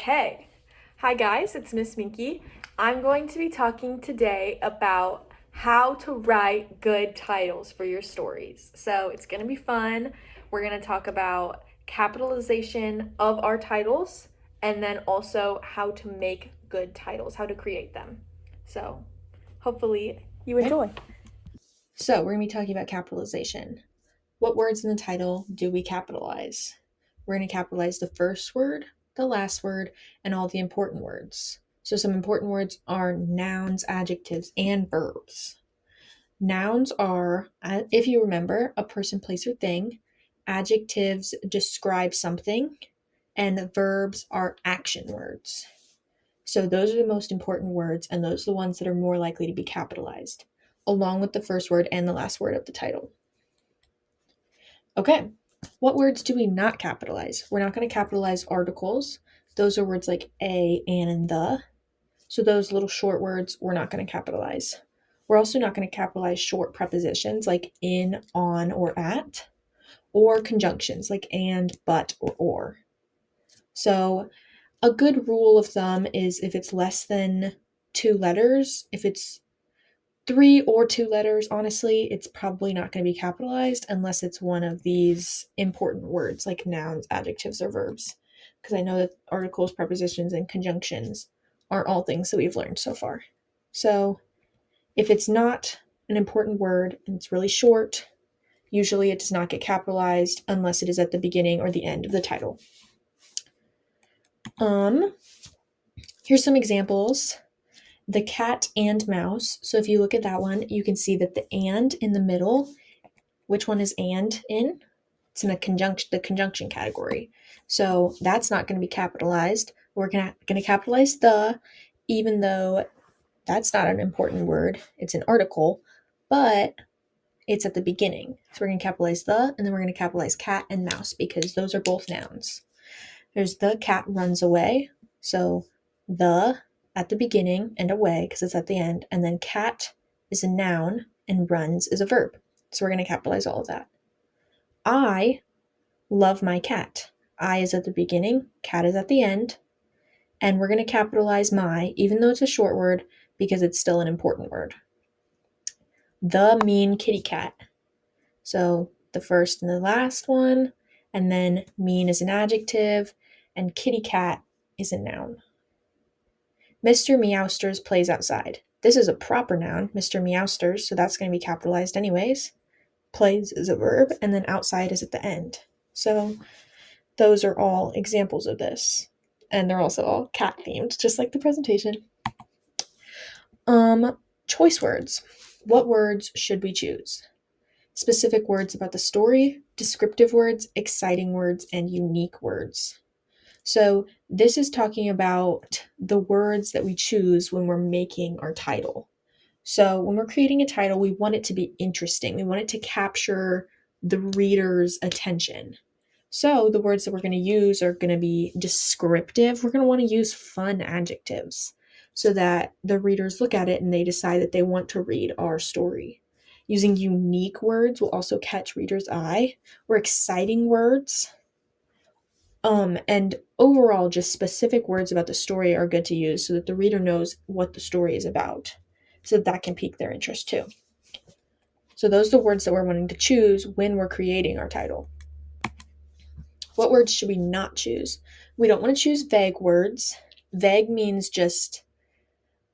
Okay. Hi guys, it's Miss Minky. I'm going to be talking today about how to write good titles for your stories. So it's going to be fun. We're going to talk about capitalization of our titles and then also how to make good titles, how to create them. So hopefully you enjoy. So, we're going to be talking about capitalization. What words in the title do we capitalize? We're going to capitalize the first word, the last word, and all the important words. So, some important words are nouns, adjectives, and verbs. Nouns are, if you remember, a person, place, or thing. Adjectives describe something, and verbs are action words. So those are the most important words, and those are the ones that are more likely to be capitalized, along with the first word and the last word of the title. Okay, what words do we not capitalize? We're not going to capitalize articles. Those are words like a, an, and the. So those little short words we're not going to capitalize. We're also not going to capitalize short prepositions like in, on, or at, or conjunctions like and, but, or. So a good rule of thumb is if it's less than 2 letters, if it's 3 or 2 letters, honestly, it's probably not going to be capitalized unless it's one of these important words like nouns, adjectives, or verbs. Because I know that articles, prepositions, and conjunctions are all things that we've learned so far. So if it's not an important word and it's really short, usually it does not get capitalized unless it is at the beginning or the end of the title. Here's some examples. The cat and mouse. So if you look at that one, you can see that the and in the middle, which one is and in? It's in the conjunction category. So that's not going to be capitalized. We're going to capitalize the, even though that's not an important word. It's an article, but it's at the beginning. So we're going to capitalize the, and then we're going to capitalize cat and mouse because those are both nouns. There's the cat runs away. So the at the beginning and away because it's at the end. And then cat is a noun and runs is a verb. So we're going to capitalize all of that. I love my cat. I is at the beginning, cat is at the end. And we're going to capitalize my, even though it's a short word, because it's still an important word. The mean kitty cat. So the first and the last one. And then mean is an adjective, and kitty cat is a noun. Mr. Meowsters plays outside. This is a proper noun, Mr. Meowsters, so that's going to be capitalized anyways. Plays is a verb, and then outside is at the end. So those are all examples of this. And they're also all cat themed, just like the presentation. Choice words. What words should we choose? Specific words about the story, descriptive words, exciting words, and unique words. So this is talking about the words that we choose when we're making our title. So when we're creating a title, we want it to be interesting. We want it to capture the reader's attention. So the words that we're going to use are going to be descriptive. We're going to want to use fun adjectives so that the readers look at it and they decide that they want to read our story. Using unique words will also catch readers' eye, or exciting words. And overall, just specific words about the story are good to use so that the reader knows what the story is about, so that can pique their interest too. So those are the words that we're wanting to choose when we're creating our title. What words should we not choose? We don't want to choose vague words. Vague means just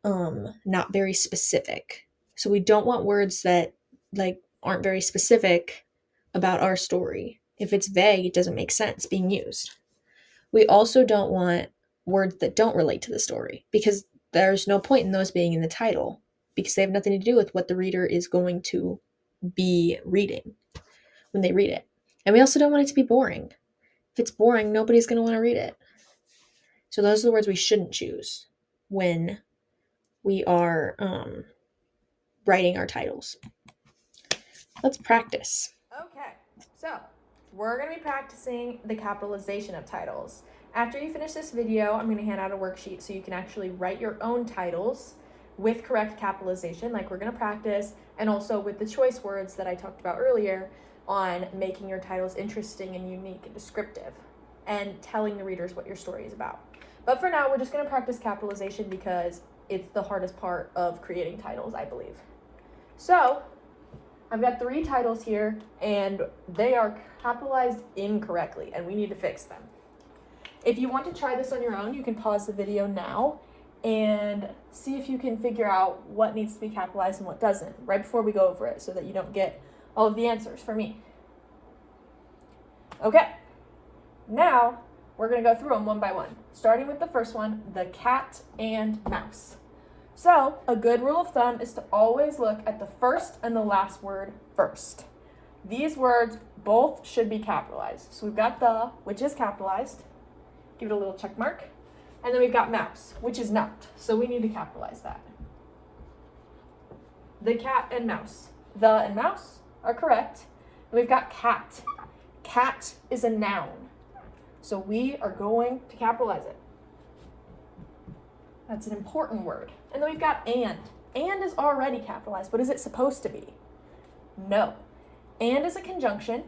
not very specific. So we don't want words that aren't very specific about our story. If it's vague, it doesn't make sense being used. We also don't want words that don't relate to the story because there's no point in those being in the title because they have nothing to do with what the reader is going to be reading when they read it. And we also don't want it to be boring. If it's boring, nobody's going to want to read it. So those are the words we shouldn't choose when we are writing our titles. Let's practice. Okay, so we're going to be practicing the capitalization of titles. After you finish this video, I'm going to hand out a worksheet so you can actually write your own titles with correct capitalization, like we're going to practice, and also with the choice words that I talked about earlier on making your titles interesting and unique and descriptive and telling the readers what your story is about. But for now, we're just going to practice capitalization because it's the hardest part of creating titles, I believe. So I've got 3 titles here, and they are capitalized incorrectly, and we need to fix them. If you want to try this on your own, you can pause the video now and see if you can figure out what needs to be capitalized and what doesn't, right before we go over it, so that you don't get all of the answers for me. Okay, now we're going to go through them one by one, starting with the first one, the cat and mouse. So a good rule of thumb is to always look at the first and the last word first. These words both should be capitalized. So we've got the, which is capitalized. Give it a little check mark. And then we've got mouse, which is not. So we need to capitalize that. The cat and mouse. The and mouse are correct. And we've got cat. Cat is a noun. So we are going to capitalize it. That's an important word. And then we've got and. And is already capitalized, but is it supposed to be? No. And is a conjunction.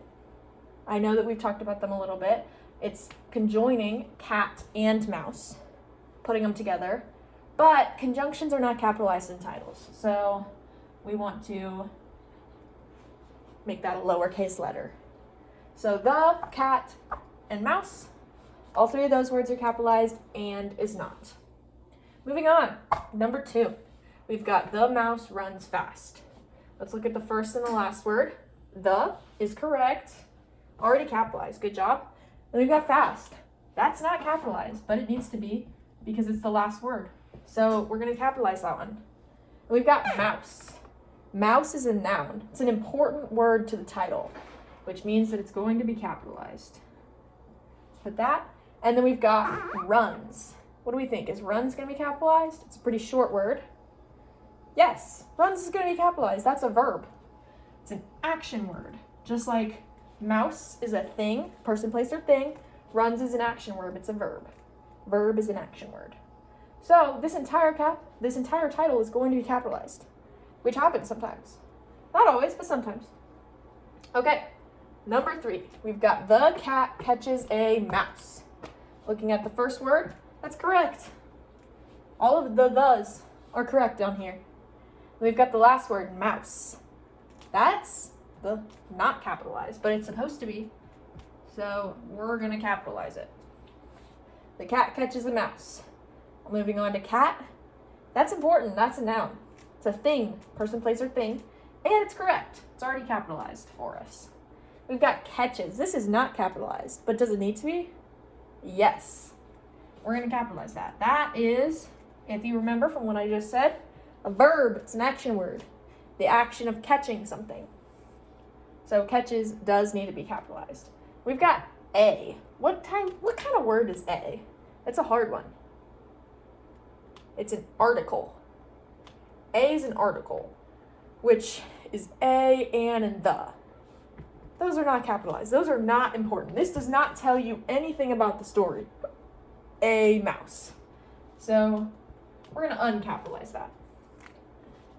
I know that we've talked about them a little bit. It's conjoining cat and mouse, putting them together. But conjunctions are not capitalized in titles. So we want to make that a lowercase letter. So the, cat, and mouse, all 3 of those words are capitalized, and is not. Moving on, number 2. We've got the mouse runs fast. Let's look at the first and the last word. The is correct. Already capitalized. Good job. Then we've got fast. That's not capitalized, but it needs to be because it's the last word. So we're going to capitalize that one. And we've got mouse. Mouse is a noun. It's an important word to the title, which means that it's going to be capitalized. Put that. And then we've got runs. What do we think? Is runs going to be capitalized? It's a pretty short word. Yes, runs is going to be capitalized. That's a verb. It's an action word. Just like mouse is a thing, person, place, or thing. Runs is an action word. It's a verb. Verb is an action word. So this entire title is going to be capitalized, which happens sometimes. Not always, but sometimes. Okay, number 3. We've got the cat catches a mouse. Looking at the first word, that's correct. All of the thes are correct down here. We've got the last word, mouse. That's the not capitalized, but it's supposed to be. So we're going to capitalize it. The cat catches a mouse. Moving on to cat. That's important. That's a noun. It's a thing, person, place, or thing. And it's correct. It's already capitalized for us. We've got catches. This is not capitalized, but does it need to be? Yes. We're going to capitalize that. That is, if you remember from what I just said, a verb. It's an action word. The action of catching something. So catches does need to be capitalized. We've got a. What kind of word is a? It's a hard one. It's an article. A is an article, which is a, an, and the. Those are not capitalized. Those are not important. This does not tell you anything about the story. A mouse. So we're going to uncapitalize that.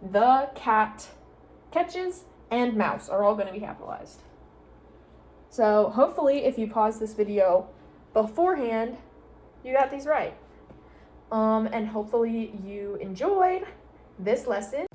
The cat catches and mouse are all going to be capitalized. So hopefully if you pause this video beforehand, you got these right. And hopefully you enjoyed this lesson.